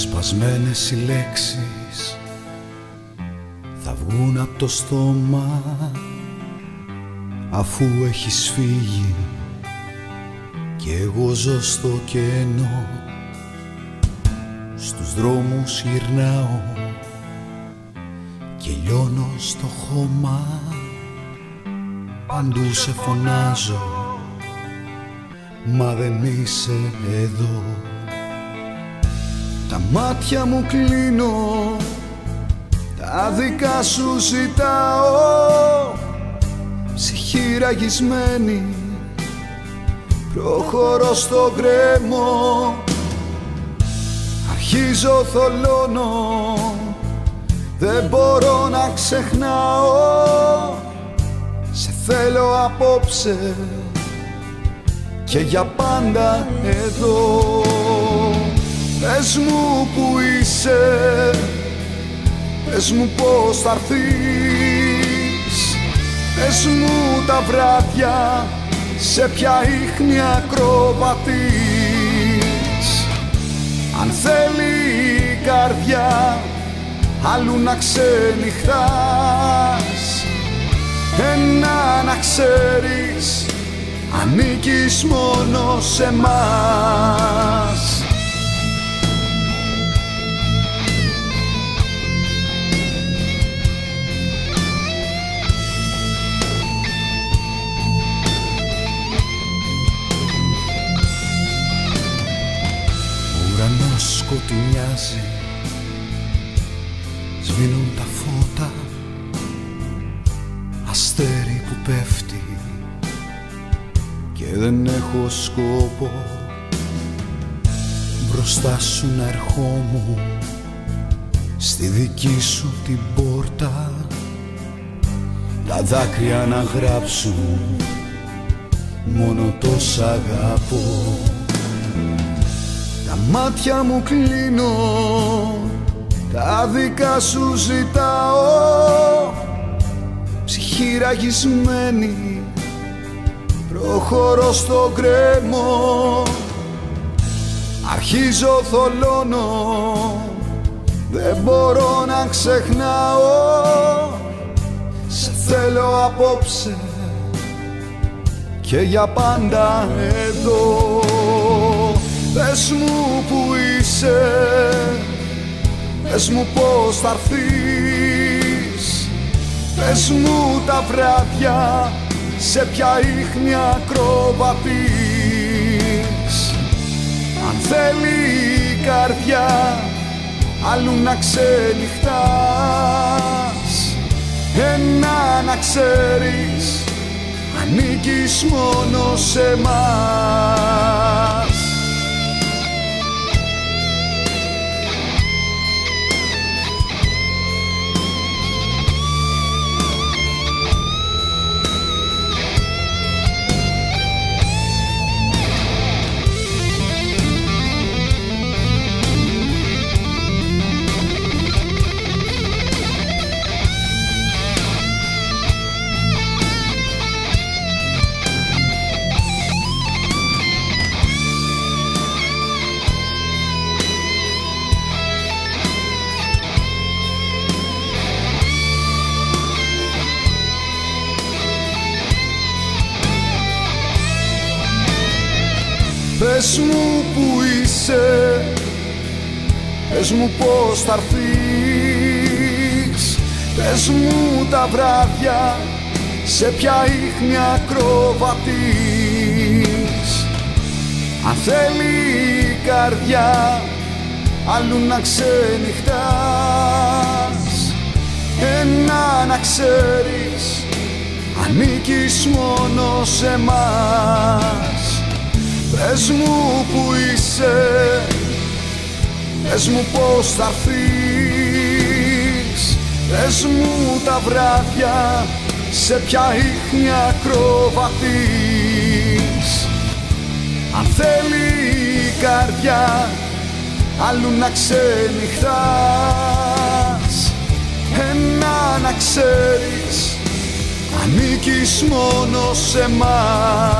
Σπασμένες οι λέξεις θα βγουν από το στόμα αφού έχεις φύγει κι εγώ ζω στο κενό. Στους δρόμους γυρνάω και λιώνω στο χώμα, παντού σε φωνάζω μα δεν είσαι εδώ. Τα μάτια μου κλείνω, τα δικά σου ζητάω, ψυχή ραγισμένη προχωρώ στο γκρέμο. Αρχίζω θολώνω, δεν μπορώ να ξεχνάω, σε θέλω απόψε και για πάντα εδώ. Πες μου που είσαι, πες μου πως θα έρθεις, πες μου τα βράδια σε ποια ίχνη ακροβατείς. Αν θέλει η καρδιά αλλού να ξενυχτάς, ένα να ξέρεις, ανήκεις μόνο σε μας. Σκοτεινιάζει, σβήνουν τα φώτα, αστέρι που πέφτει και δεν έχω σκόπο μπροστά σου να ερχόμουν στη δική σου την πόρτα, τα δάκρυα να γράψουν μόνο το σ' αγαπώ. Τα μάτια μου κλείνω, τα δικά σου ζητάω, ψυχή ραγισμένη προχωρώ στο γκρέμο. Αρχίζω θολώνω, δεν μπορώ να ξεχνάω, σε θέλω απόψε και για πάντα εδώ. Πες μου που είσαι, πες μου πως θα έρθεις, πες μου τα βράδια σε ποια ίχνη ακροβατείς. Αν θέλει η καρδιά αλλού να ξενυχτάς, ένα να ξέρεις, ανήκεις μόνο σε μας. Πες μου που είσαι, πες μου πως θα έρθεις, πες μου τα βράδια σε ποια ίχνη ακροβατείς. Αν θέλει η καρδιά αλλού να ξενυχτάς, ένα να ξέρεις, ανήκεις μόνο σε μας. Πες μου που είσαι, πες μου πως θα έρθεις, πες μου τα βράδια σε ποια ίχνη ακροβατείς. Αν θέλει η καρδιά αλλού να ξενυχτάς, ένα να ξέρεις, ανήκεις μόνο σε μας.